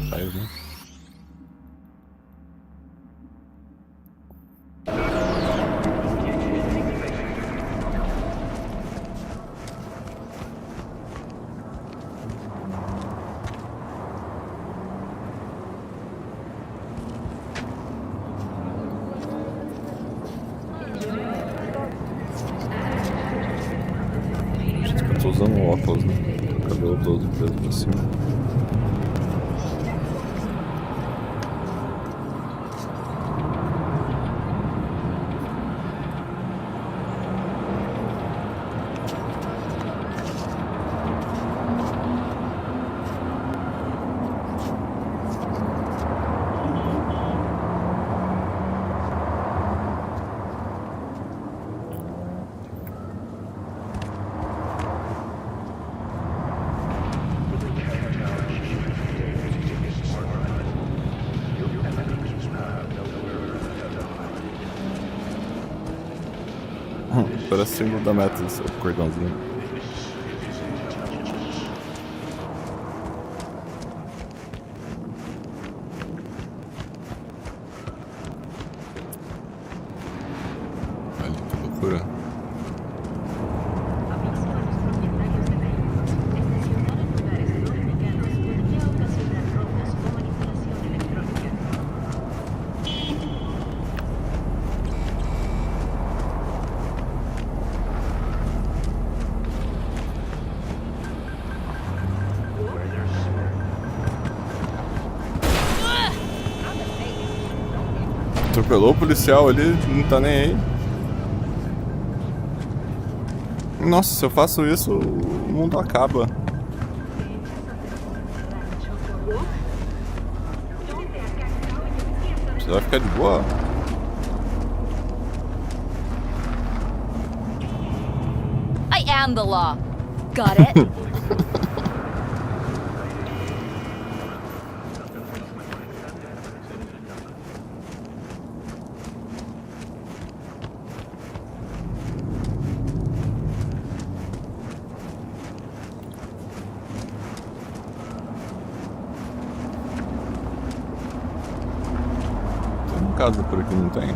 atrás, né? Acho que eu tô usando óculos, né? O cabelo todo preso pra cima. Parece o símbolo da meta, esse cordãozinho. Olha que loucura. Atropelou o policial ali, não tá nem aí. Nossa, se eu faço isso, o mundo acaba. Você vai ficar de boa? I am the law. Got it? Tem uma casa por aqui, não tem?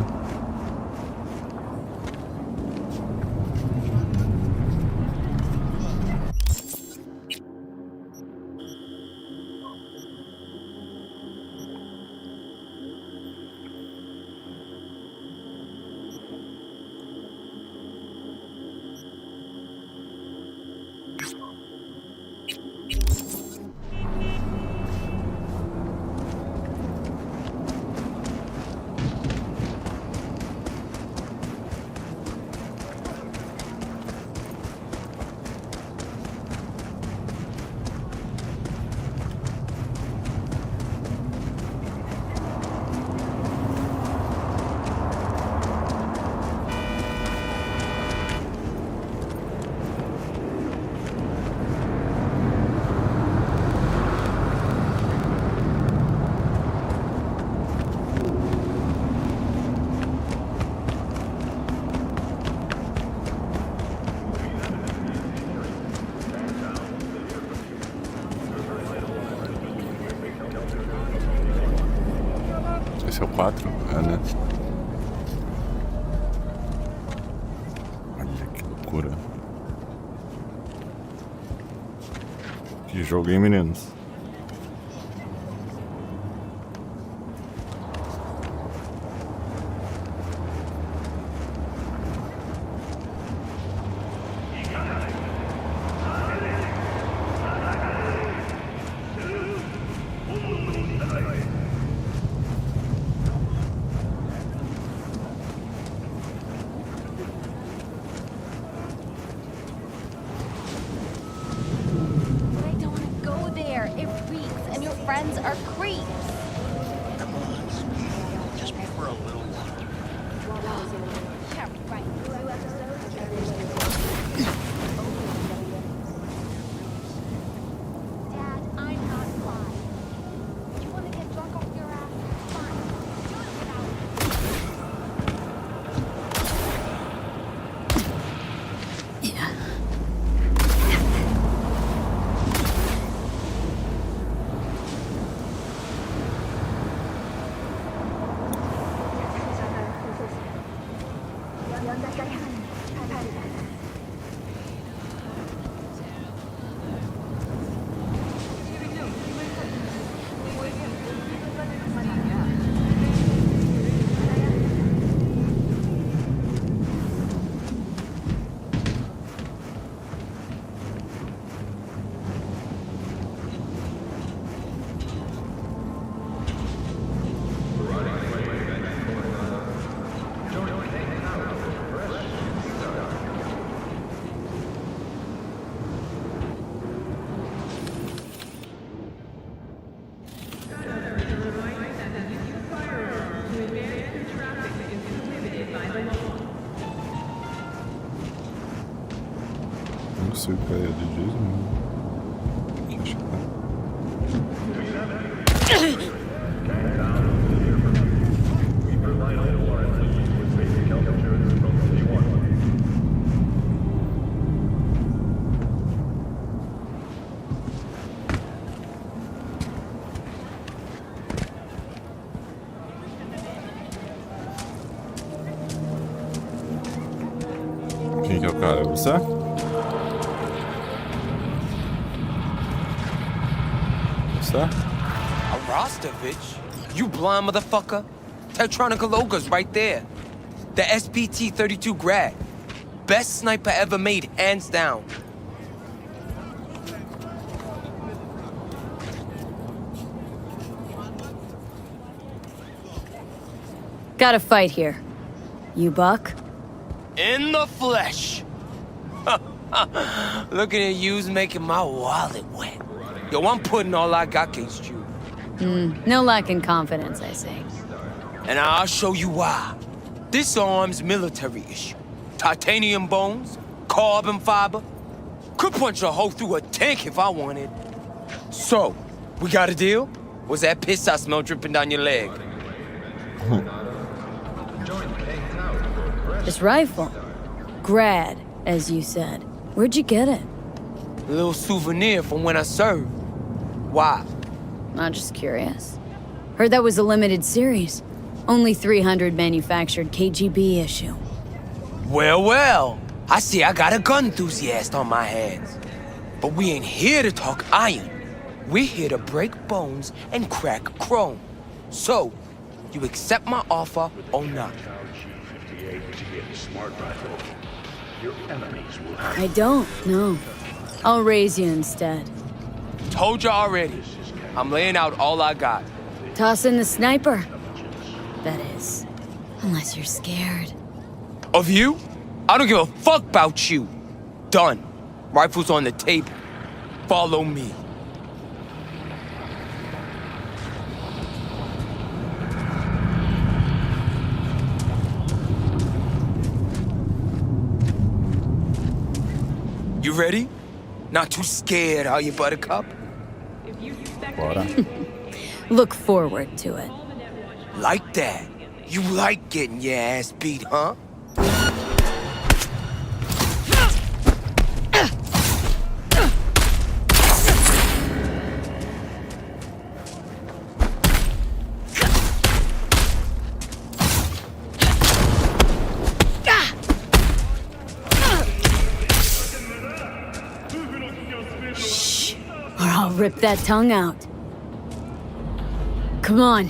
Esse é o 4? É, né? Olha que loucura. Que jogo, hein, meninos? But I don't want to go there. Não sei o que é de Jason. Aqui acho que tá. Quem que é o cara? É você? Você? A Rostovich? You blind motherfucker? Tetronica Loga's right there. The SPT-32 grad. Best sniper ever made, hands down. Got a fight here. You buck? In the flesh. Looking at you's making my wallet wet. Yo, I'm putting all I got against you. No lack in confidence, I say. And I'll show you why. This arm's military issue. Titanium bones, carbon fiber. Could punch a hole through a tank if I wanted. So, we got a deal? Was that piss I smell dripping down your leg? This rifle. Grad, as you said. Where'd you get it? A little souvenir from when I served. Why? I'm just curious. Heard that was a limited series. Only 300 manufactured KGB issue. Well, well. I see I got a gun enthusiast on my hands. But we ain't here to talk iron. We're here to break bones and crack chrome. So, you accept my offer or not? I don't, no. I'll raise you instead. Told you already. I'm laying out all I got. Toss in the sniper. That is. Unless you're scared. Of you? I don't give a fuck about you. Done. Rifle's on the table. Follow me. You ready? Not too scared, are you, Buttercup? Bora. Look forward to it. Like that. You like getting your ass beat, huh? Shh, or I'll rip that tongue out. Come on.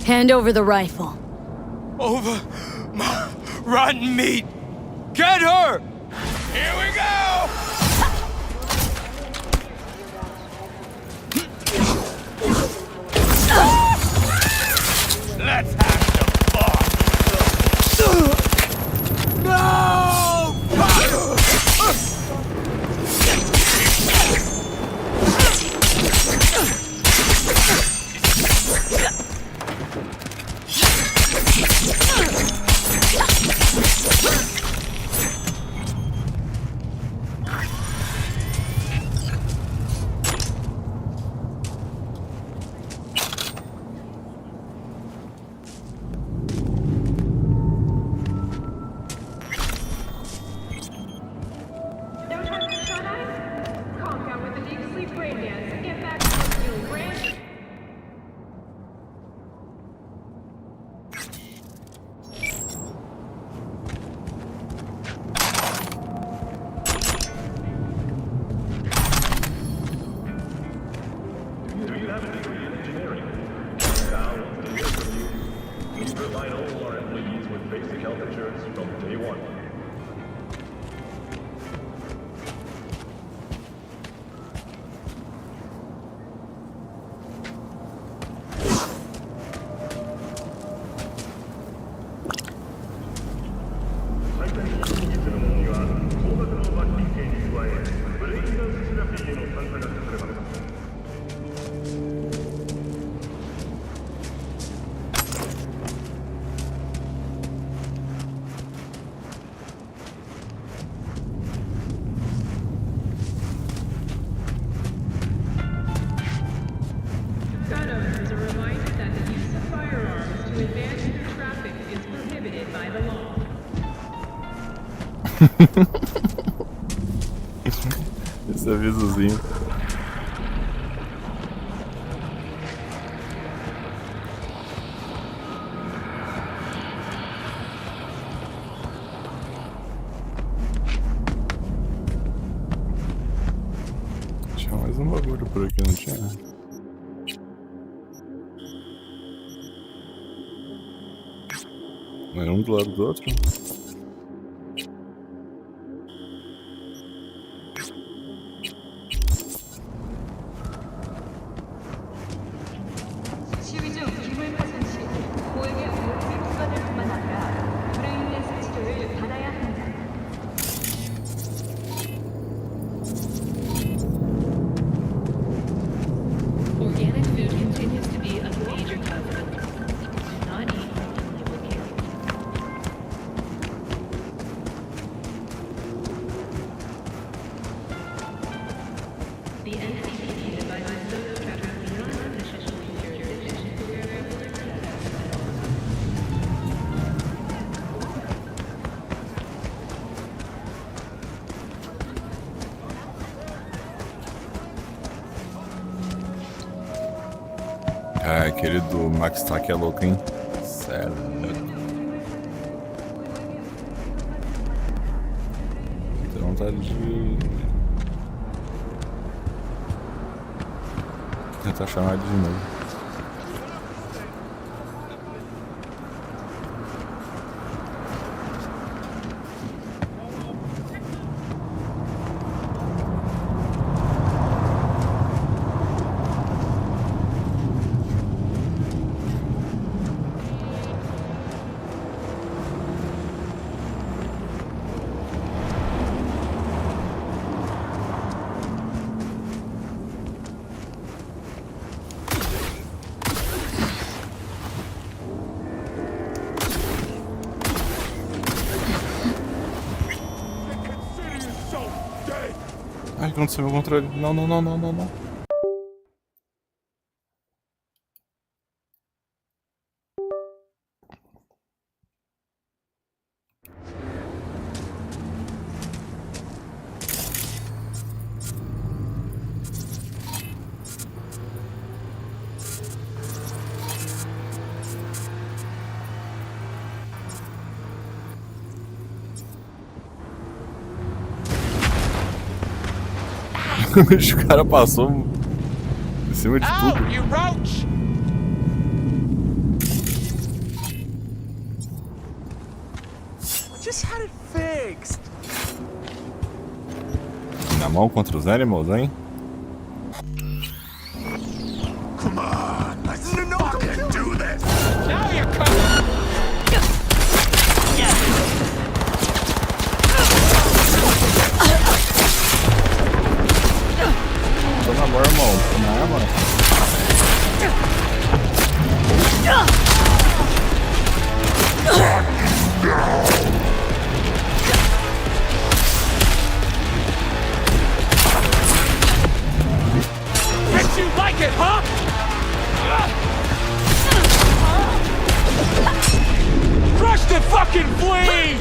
Hand over the rifle. Over my rotten meat. Get her! Here we go! Let's have some fun. No! health insurance from day one. Gun owners are reminded that the use of firearms to advance through traffic is prohibited by the law. Esse avisozinho. Tinha mais um bagulho por aqui, não tinha? É um do lado do outro? 시위 중 기물 파손 시 고액의 보험을 부과될 뿐만 아니라 불에 인해서 치료를 받아야 한다. Organic food continues to be a major concern. Do not eat until you will care. The NCPD advises those traveling beyond official jurisdiction to wear regular clothes. Ah, aquele do Max Tack é louco, hein? Sério. Tem vontade de tentar chamar ele de novo. Ai, que aconteceu meu controle? Não, não, não, não, não, não. O cara passou em cima de tudo. You roach! Just had it fixed. Na mão contra os animals, hein? Come on, let's fucking do this. Now you're coming. Tô na mão, irmão. Tô na arma. Bet you like it, huh? Crush the fucking flea!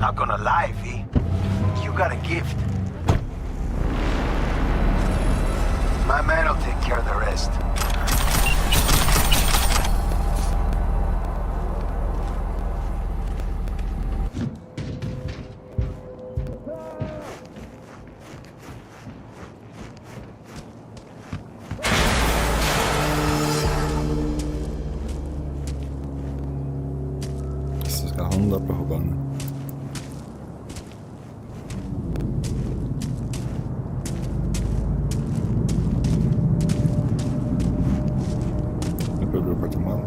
Not gonna lie, V. You got a gift. My man will take care of the rest. Esses carros não dá pra roubar, né? Dá pra abrir o porta-mala?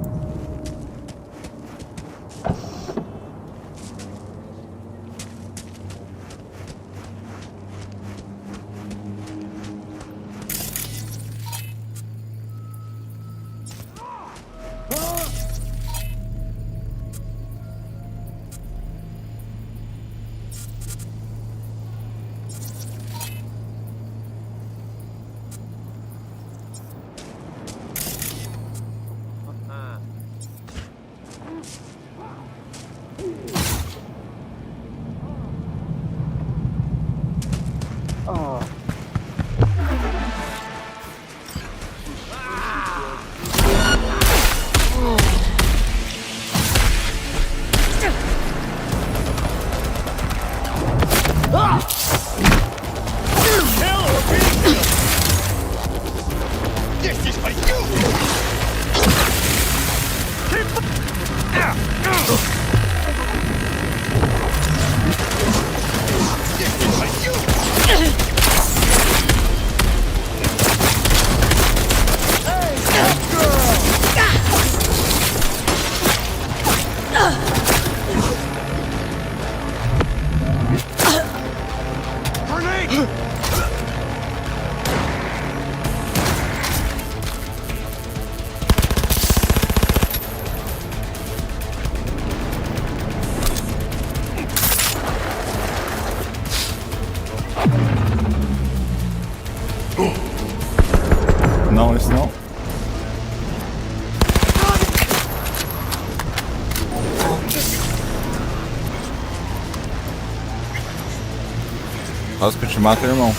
Não, esse não. Quase que eu te mato, irmão.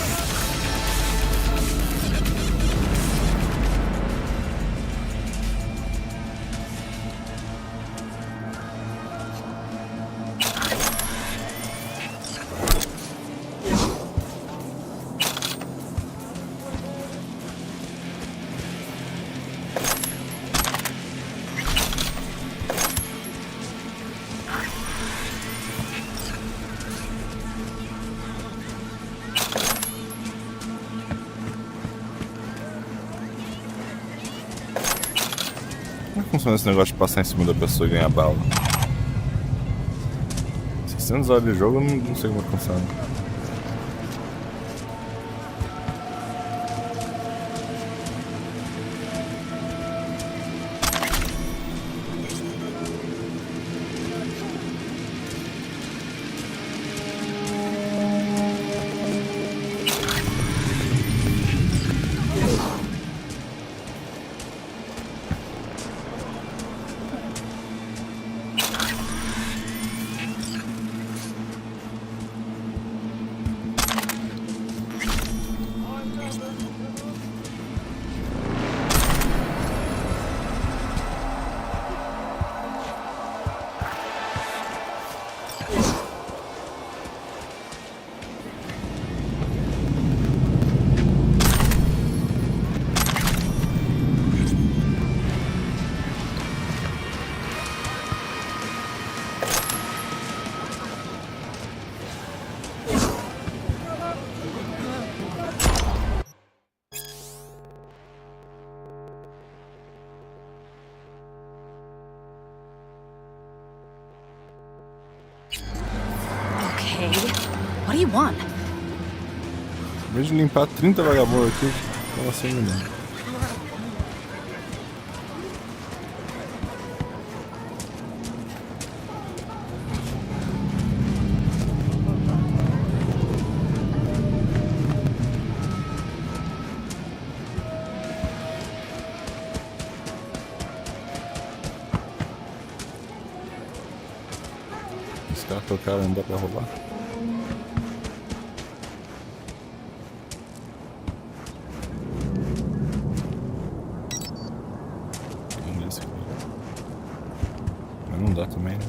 Como é que funciona esse negócio de passar em cima da pessoa e ganhar bala? 600 horas de jogo, eu não sei como é que funciona. Okay. What do you want? Em vez de limpar 30 vagabundos aqui, tava sem ninguém. Os caras tocaram, não dá pra roubar. Mas não dá também, né?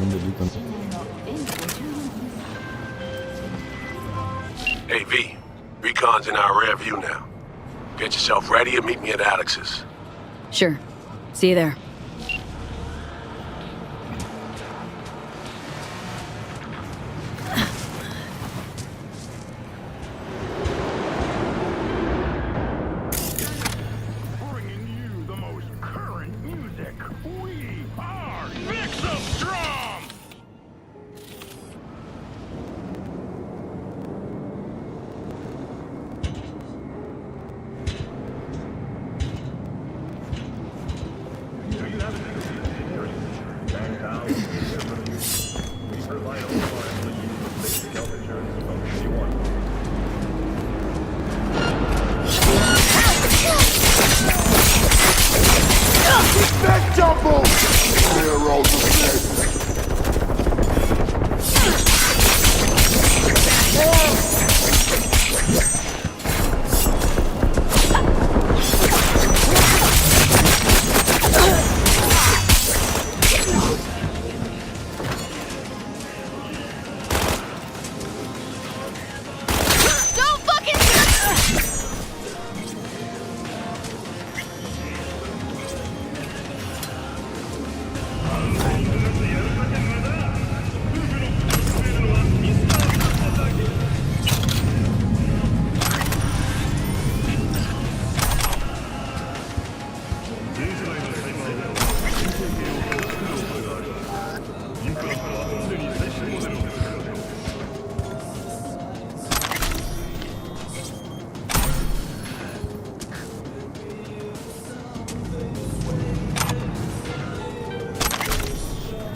vendo ali também. Hey, V. Recon's in our rear view now. Get yourself ready and meet me at Alex's. Sure. See you there. Bringing you the most current music. We are Mix Up Strong! Neck jumble! Heroes of death! Don't fucking...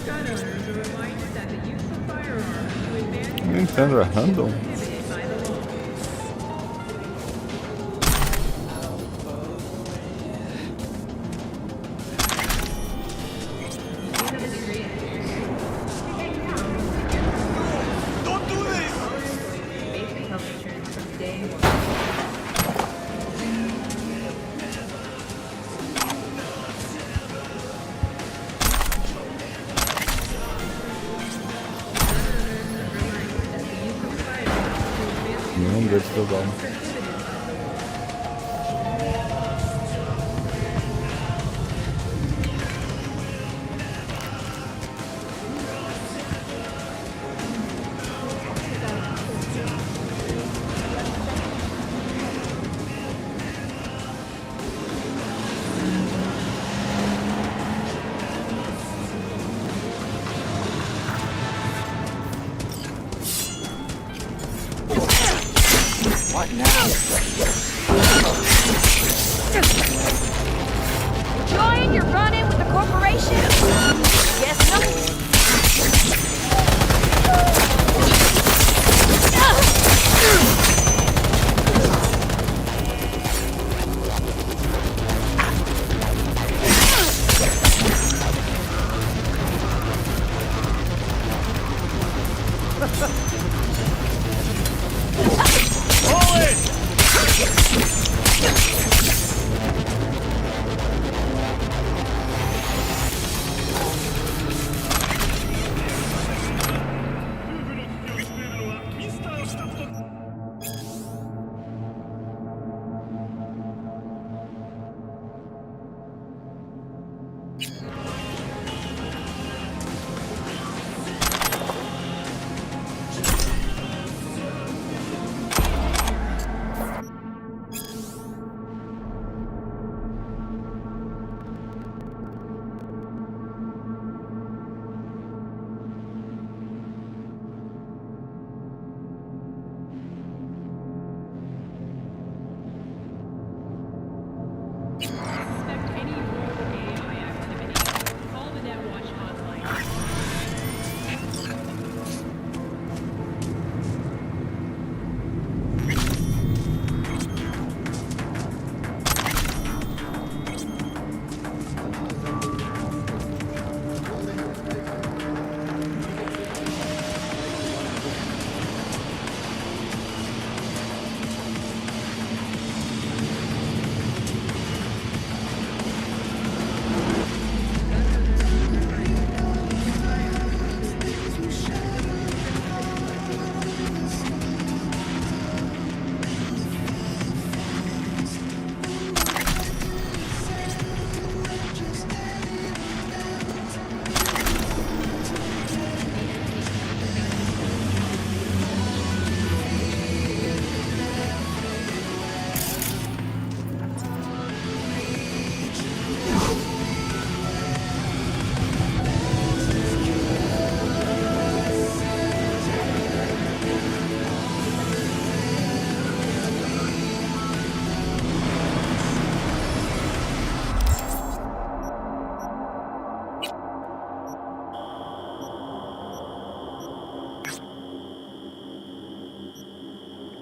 Gun owners are reminded that the use of firearms to advance Nintendo é random? prohibited by the law. Don't do this! Basic health insurance from day one. Não, deve ter dado. What now?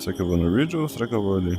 Será que eu vou no Ridge ou será que eu vou ali?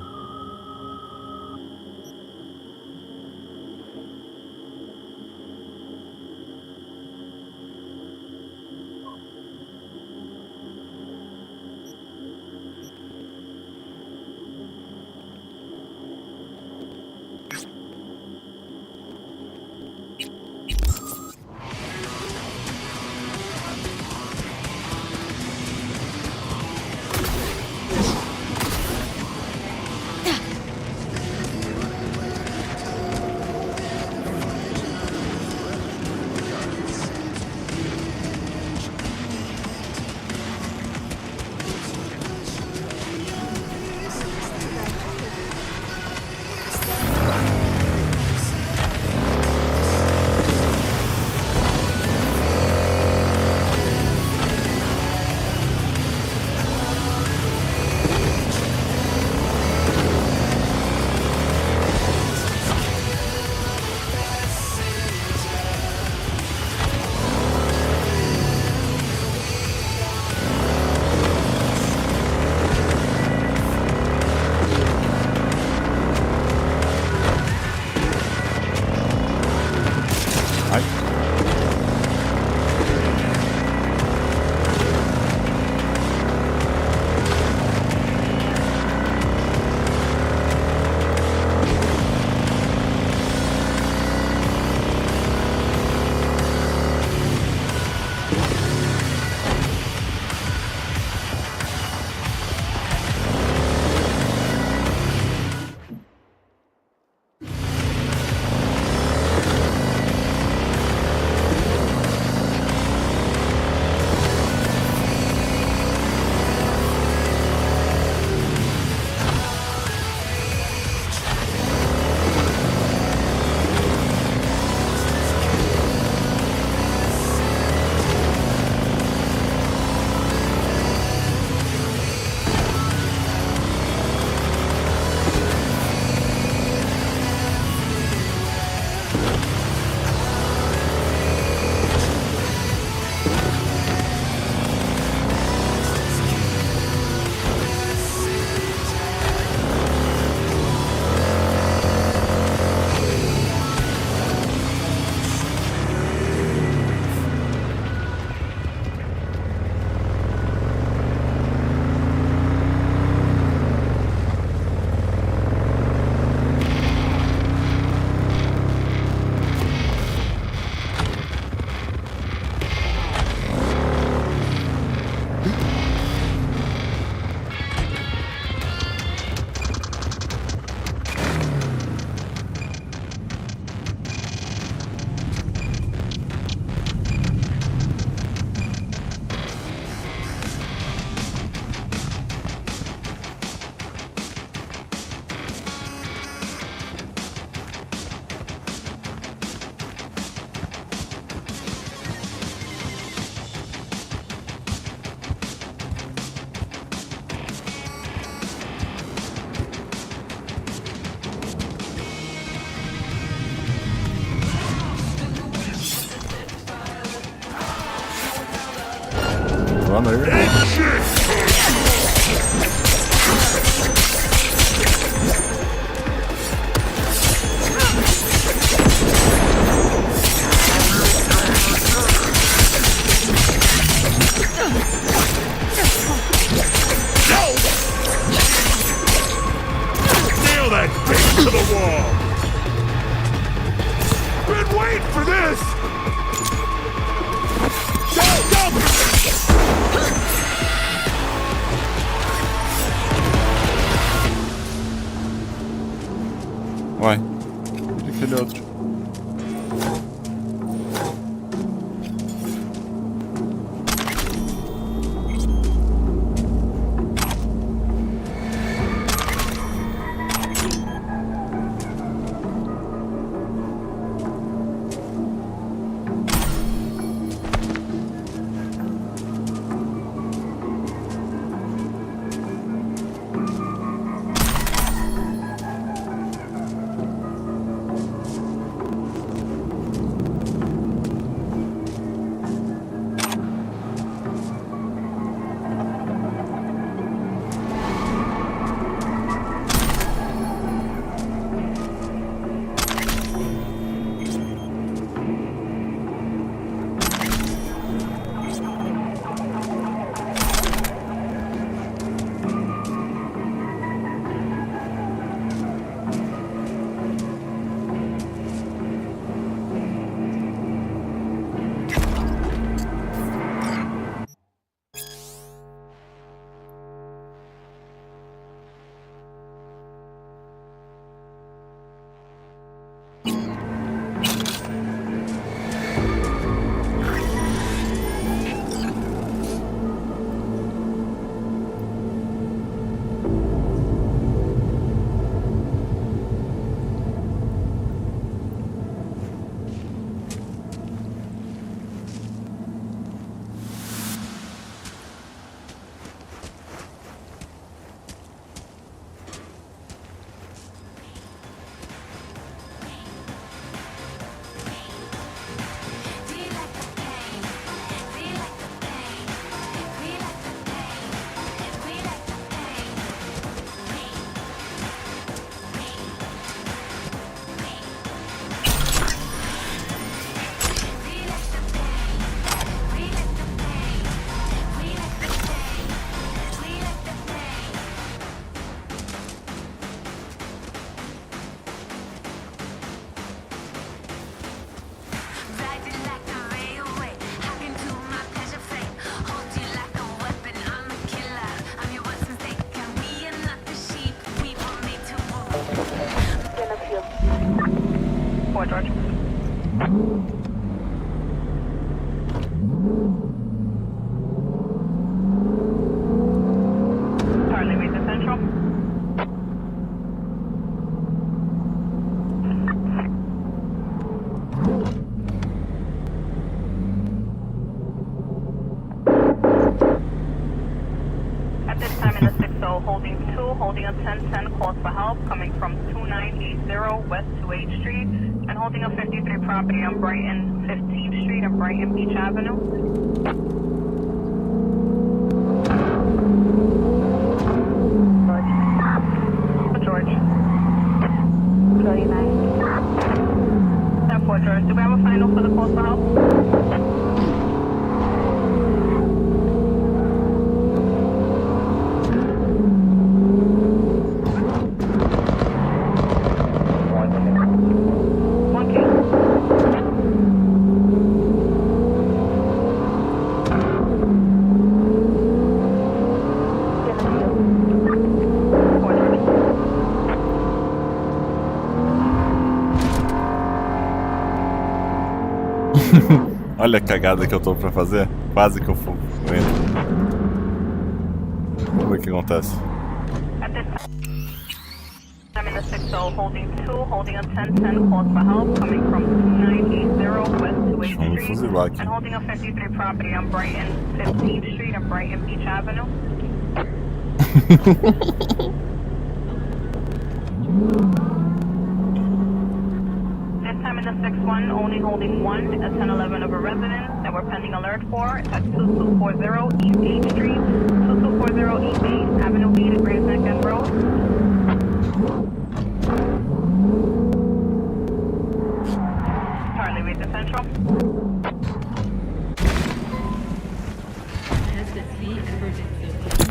Runner. Nail that bitch to the wall! Been waiting for this! Uai, e aquele outro? 10-4, George. Charlie, read the central. At this time in the 6-0, holding 2, holding a 10-10, calls for help, coming from 2980 West 2H Street, and holding a 53 property on Brighton 15th Street and Brighton Beach Avenue. George. 39. 10-4, George. Do we have a final for the calls for help? Olha a cagada que eu tô pra fazer. Quase que eu entro. Vamos ver o que acontece. I'm in the 6-0, holding 2, holding a 10-10, calls for help, coming from 2980 West 2H Vamos Street, fuzilar aqui. and holding a 53 property on Brighton 15th Street and Brighton Beach Avenue. This time in the 6-1, only holding 1, a 1011 of a resident that we're pending alert for at 2240 East 8th Street, 2240 East 8th Avenue B to Grays Neck and Road. Charlie, read the central. Has the sea ever been so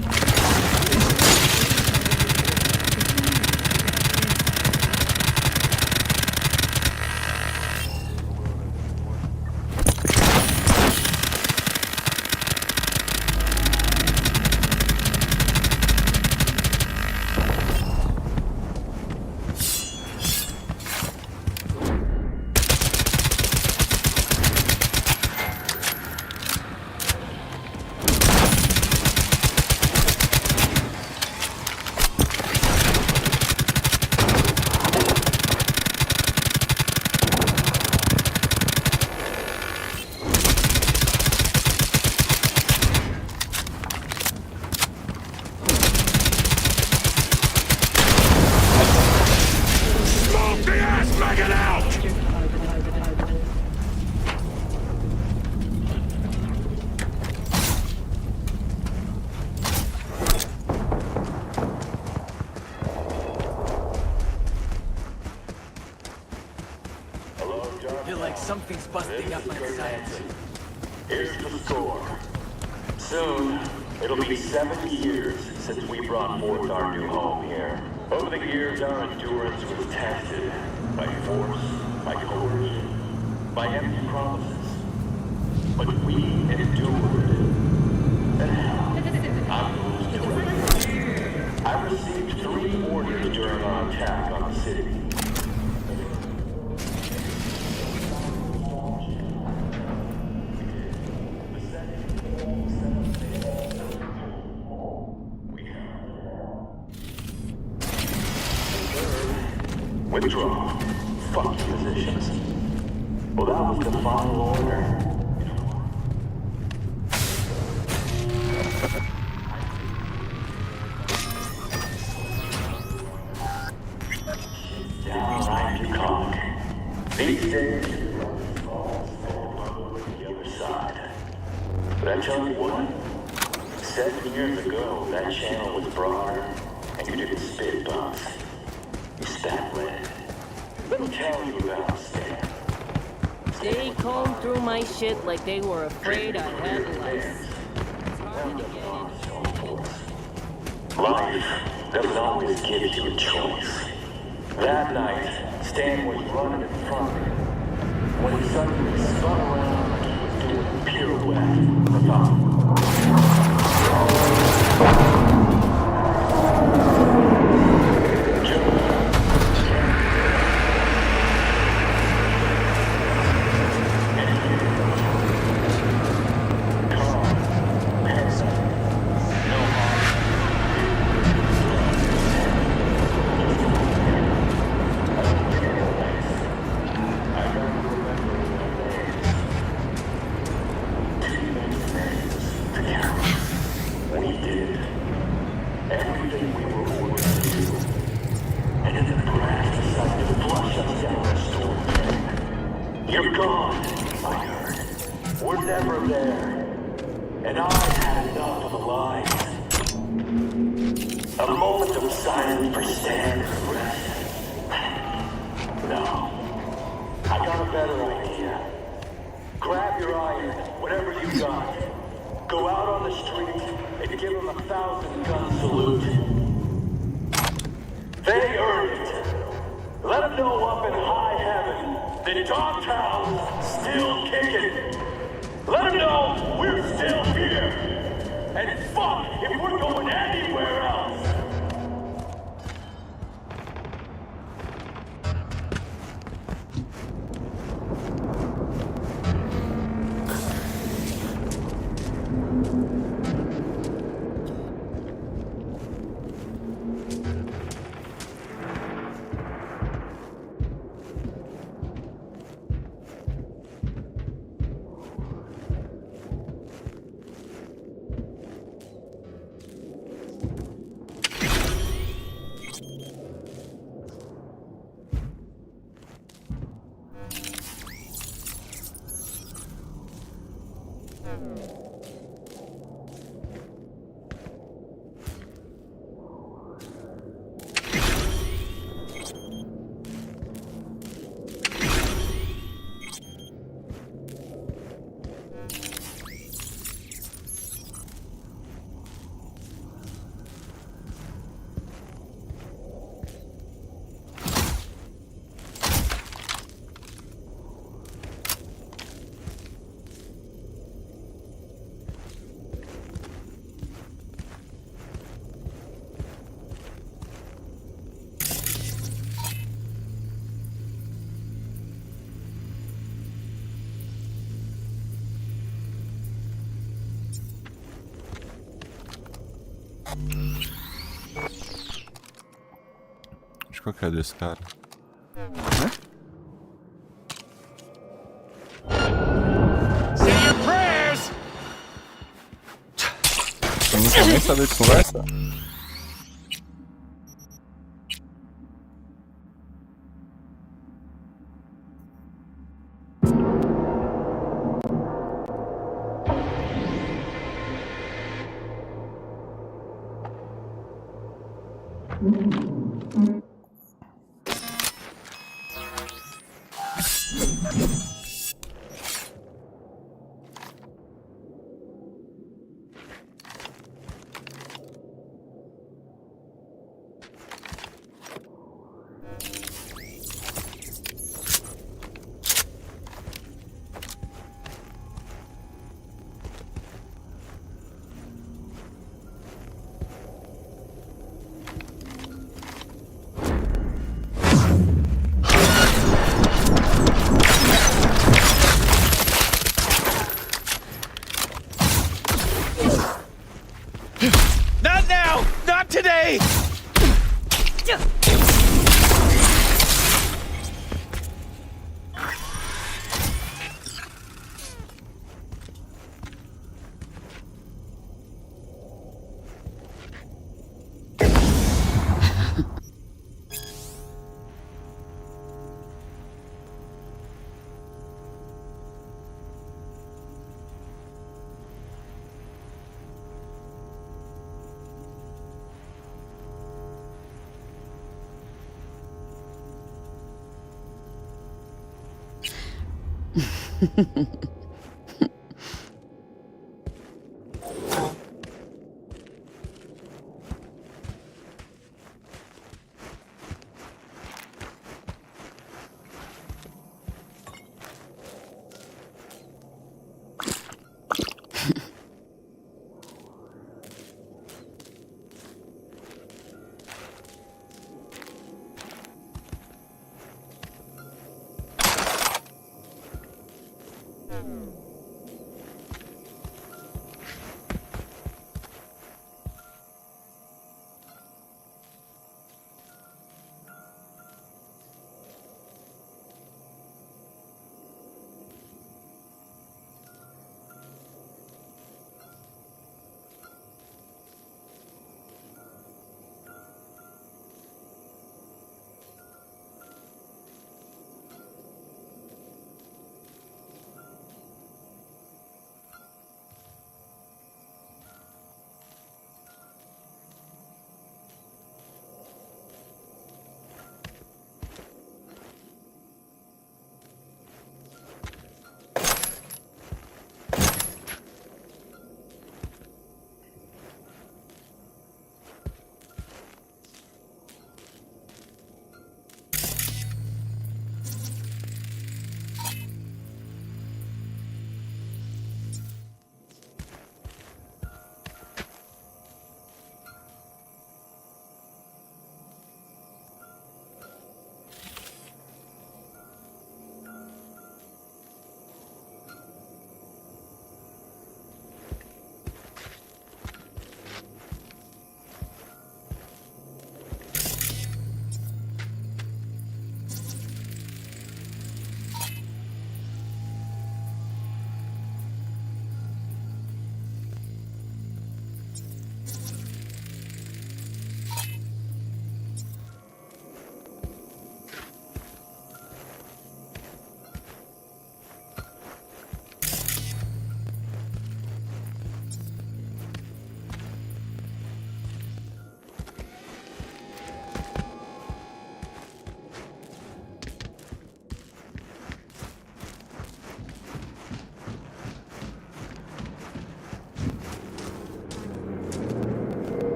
Feel like something's busting up inside. Here's the score. Soon, it'll be 7 years since we brought forth our new home here. Over the years, our endurance was tested by force, by coercion, by empty promises. But we endured. And hell, I moved to it. I received 3 orders during our attack on the city. Withdraw. Fuck positions. Well, that was the final order. Downright cock. These days, the other side. But I tell you what, 7 years ago, that channel was broader, and you didn't spit bumps. You spat red. Let me tell you about Stan. They combed through my shit like they were afraid I had lice. Life doesn't always give you a choice. That night, Stan was running in front of me when he suddenly spun around like he was doing a pirouette. You're gone, I heard. We're never there. And I had enough of the lies. A moment of silence for Stan and rest. No. I got a better idea. Grab your iron, whatever you got. Go out on the street and give them 1,000-gun salute. They earned it. Let them know up in high heaven that Dogtown's still kicking. Let them know we're still here. And fuck if we're going anywhere else. De qualquer desse cara. Say your prayers! Eu não quero nem saber de conversa. Not now! Not today!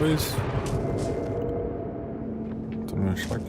depois. Tô no choque.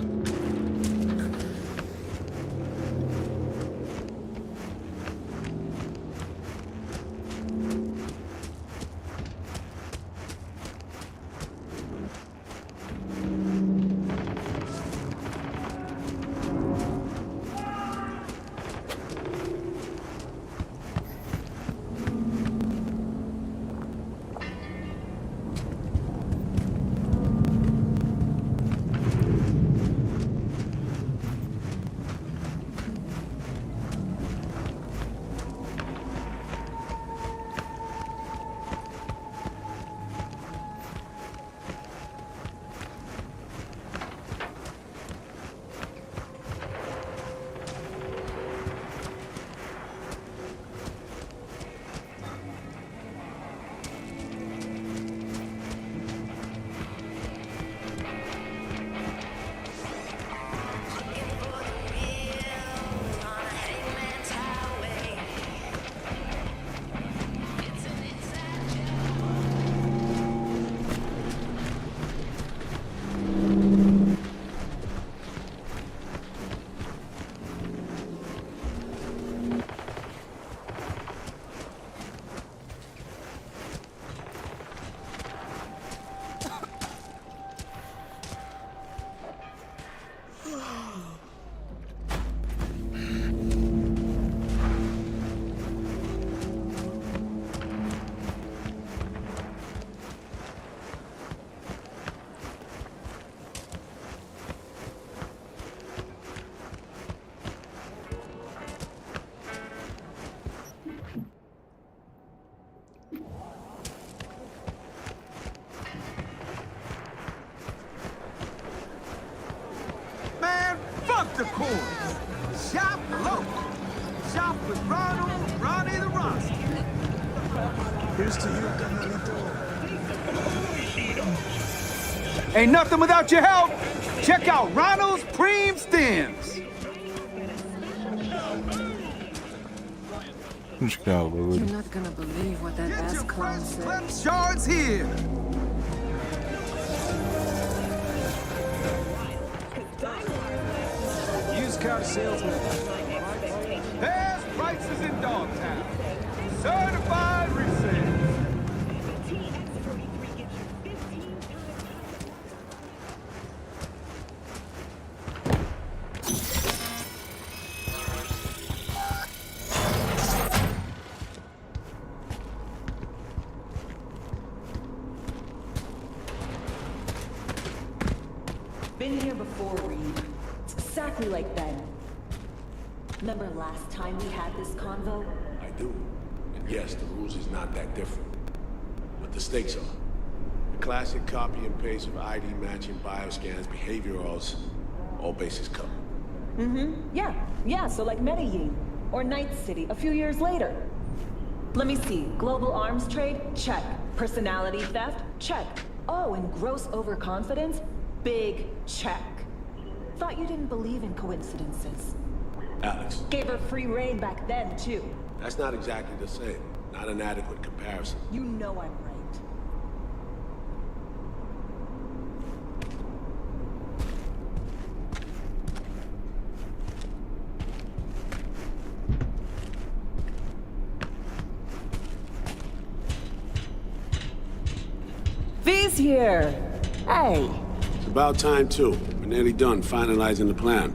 Man, fuck the course. Shop local. Shop with Ronnie the Roster. Here's to you, Carnalito. Ain't nothing without your help. Check out Ronald's Preem Stems. You're not gonna believe what that ass clown said. Flip shards here. Used car salesman. Best prices in Dogtown. Certified resale. Been here before, Reed. It's exactly like then. Remember last time we had this convo? I do. And yes, the rules is not that different. But the stakes are. The classic copy and paste of ID matching, bioscans, behaviorals, all bases covered. Yeah, so like Medellin. Or Night City a few years later. Let me see. Global arms trade? Check. Personality theft? Check. Oh, and gross overconfidence? Big check. Thought you didn't believe in coincidences. Alex. Gave her free reign back then, too. That's not exactly the same. Not an adequate comparison. You know I'm right. V's here. Hey. It's about time, too. We're nearly done finalizing the plan.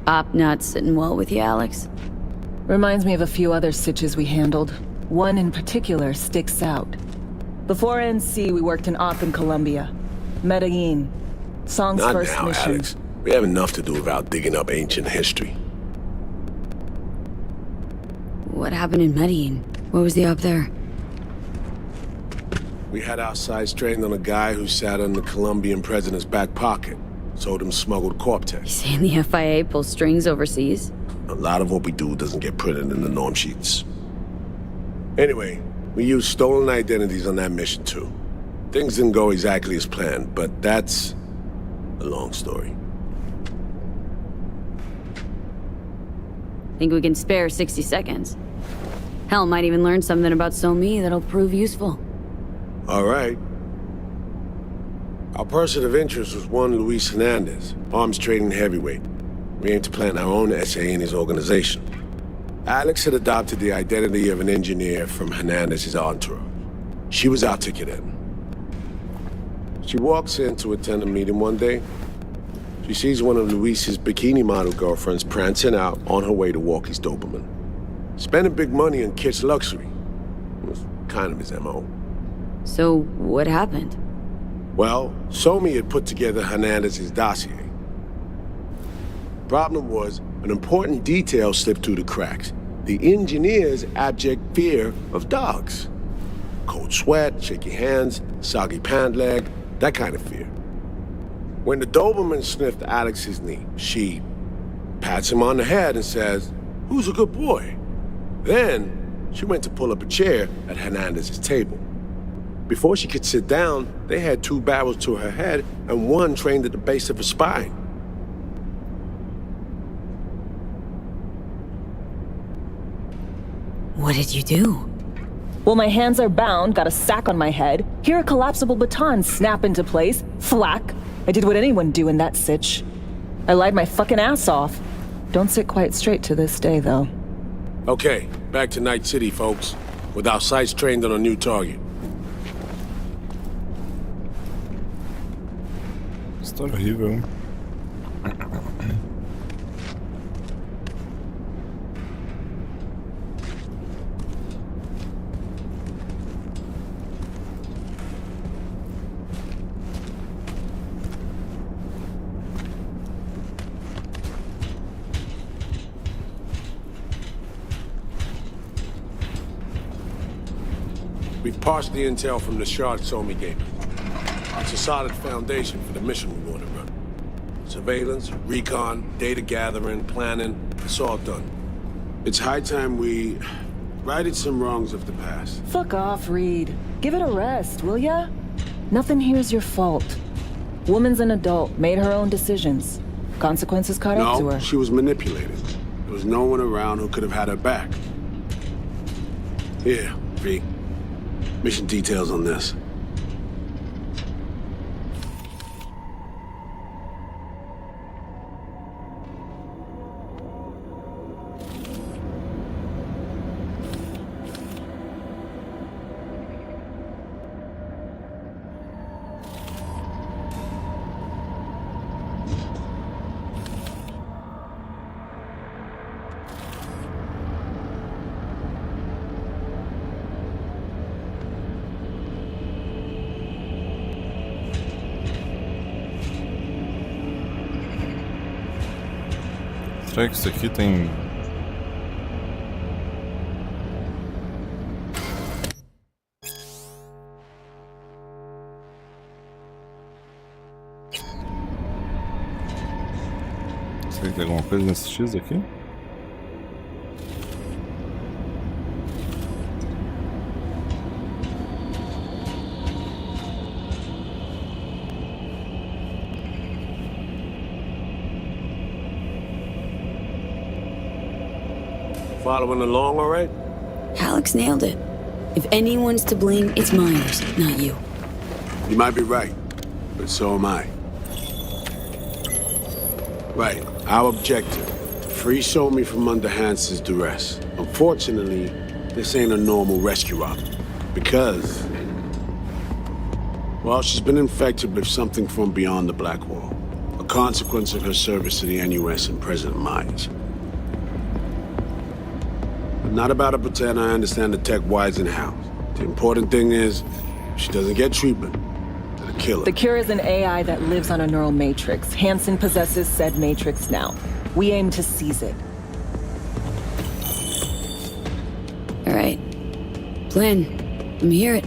Op not sitting well with you, Alex. Reminds me of a few other stitches we handled. One in particular sticks out. Before NC, we worked in Op in Colombia. Medellin. Song's Not first now, mission. Alex. We have enough to do without digging up ancient history. What happened in Medellin? What was the op there? We had our sights trained on a guy who sat in the Colombian president's back pocket. Sold him smuggled corp text. Saying the FIA pulls strings overseas? A lot of what we do doesn't get printed in the norm sheets. Anyway, we used stolen identities on that mission too. Things didn't go exactly as planned, but that's a long story. Think we can spare 60 seconds? Hell, might even learn something about So-Mi that'll prove useful. All right. Our person of interest was one Luis Hernandez, arms trading heavyweight. We aim to plant our own SA in his organization. Alex had adopted the identity of an engineer from Hernandez's entourage. She was our ticket in. She walks in to attend a meeting one day. She sees one of Luis's bikini model girlfriends prancing out on her way to walk his Doberman. Spending big money on kitsch luxury. It was kind of his MO. So, what happened? Well, So-Mi had put together Hernandez's dossier. Problem was, an important detail slipped through the cracks. The engineer's abject fear of dogs. Cold sweat, shaky hands, soggy pant leg, that kind of fear. When the Doberman sniffed Alex's knee, she pats him on the head and says, "Who's a good boy?" Then, she went to pull up a chair at Hernandez's table. Before she could sit down, they had 2 barrels to her head and 1 trained at the base of her spine. What did you do? Well, my hands are bound, got a sack on my head. Here a collapsible baton snap into place. Thwack. I did what anyone do in that sitch. I lied my fucking ass off. Don't sit quite straight to this day, though. Okay, back to Night City, folks. With our sights trained on a new target. História horrível. We've parsed the intel from the shard So-Mi gave us. It's a solid foundation for the mission we want to run. Surveillance, recon, data gathering, planning, it's all done. It's high time we righted some wrongs of the past. Fuck off, Reed. Give it a rest, will ya? Nothing here's your fault. Woman's an adult, made her own decisions. Consequences caught up to her. No, she was manipulated. There was no one around who could have had her back. Here, V. Mission details on this. Será que isso aqui tem... Será que tem alguma coisa nesse X aqui? Following along, all right? Alex nailed it. If anyone's to blame, it's Myers, not you. You might be right, but so am I. Right, our objective, to free So-Mi from under Hansen's duress. Unfortunately, this ain't a normal rescue op, because... well, she's been infected with something from beyond the Black Wall. A consequence of her service to the NUS and President Myers. I'm not about to pretend I understand the tech whys and hows. The important thing is, if she doesn't get treatment, it'll kill her. The cure is an AI that lives on a neural matrix. Hansen possesses said matrix now. We aim to seize it. All right. Plan. Let me hear it.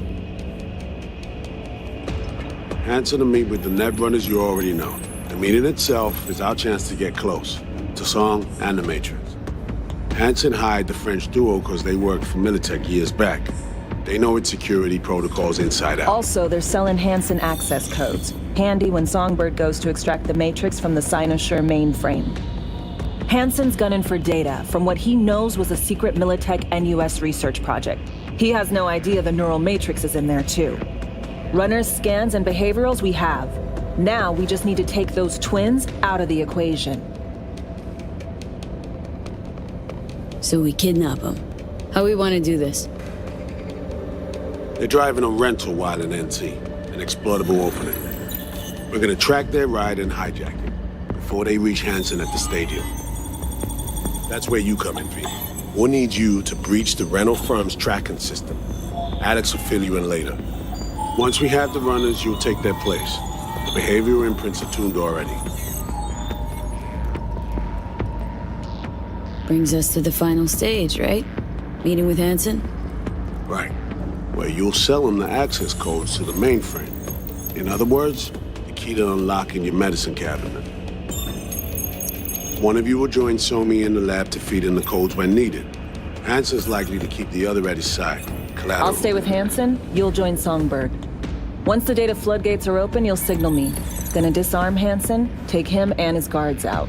Hansen to meet with the net runners you already know. The meeting itself is our chance to get close to Song and the Matrix. Hansen hired the French duo because they worked for Militech years back. They know its security protocols inside out. Also, they're selling Hansen access codes. Handy when Songbird goes to extract the Matrix from the Cynosure mainframe. Hansen's gunning for data from what he knows was a secret Militech NUS research project. He has no idea the neural matrix is in there too. Runners, scans, and behaviorals we have. Now we just need to take those twins out of the equation. So we kidnap them. How we want to do this? They're driving a rental while in NT, an exploitable opening. We're gonna track their ride and hijack it before they reach Hansen at the stadium. That's where you come in, V. We'll need you to breach the rental firm's tracking system. Alex will fill you in later. Once we have the runners, you'll take their place. The behavioral imprints are tuned already. Brings us to the final stage, right? Meeting with Hansen? Right. Where you'll sell them the access codes to the mainframe. In other words, the key to unlocking your medicine cabinet. One of you will join Somi in the lab to feed in the codes when needed. Hansen's likely to keep the other at his side. Collateral. I'll stay with Hansen, you'll join Songbird. Once the data floodgates are open, you'll signal me. Gonna disarm Hansen, take him and his guards out.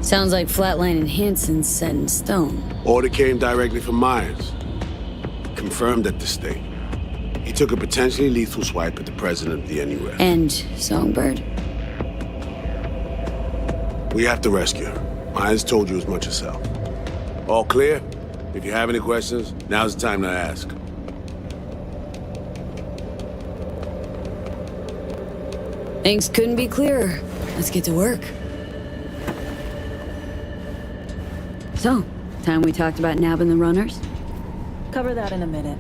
Sounds like Flatline and Hansen's set in stone. Order came directly from Myers. Confirmed at the state. He took a potentially lethal swipe at the president of the NUS. And Songbird? We have to rescue her. Myers told you as much herself. All clear? If you have any questions, now's the time to ask. Things couldn't be clearer. Let's get to work. So, time we talked about nabbing the runners? Cover that in a minute.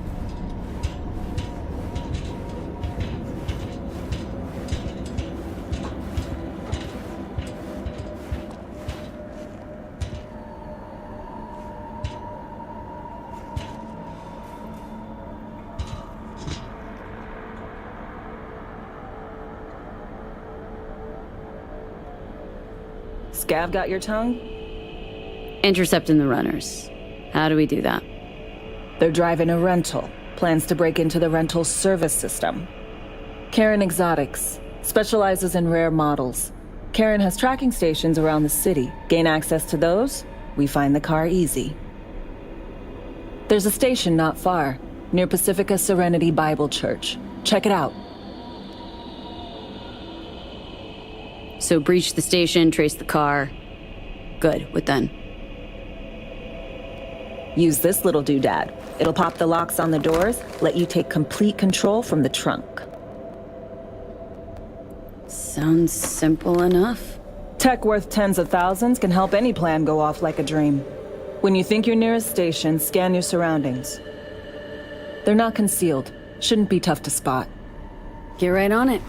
Scav got your tongue? Intercepting the runners. How do we do that? They're driving a rental. Plans to break into the rental service system. Karen Exotics. Specializes in rare models. Karen has tracking stations around the city. Gain access to those, we find the car easy. There's a station not far, near Pacifica Serenity Bible Church. Check it out. So breach the station, trace the car. Good, what then? Use this little doodad. It'll pop the locks on the doors, let you take complete control from the trunk. Sounds simple enough. Tech worth tens of thousands can help any plan go off like a dream. When you think you're near a station, scan your surroundings. They're not concealed. Shouldn't be tough to spot. Get right on it.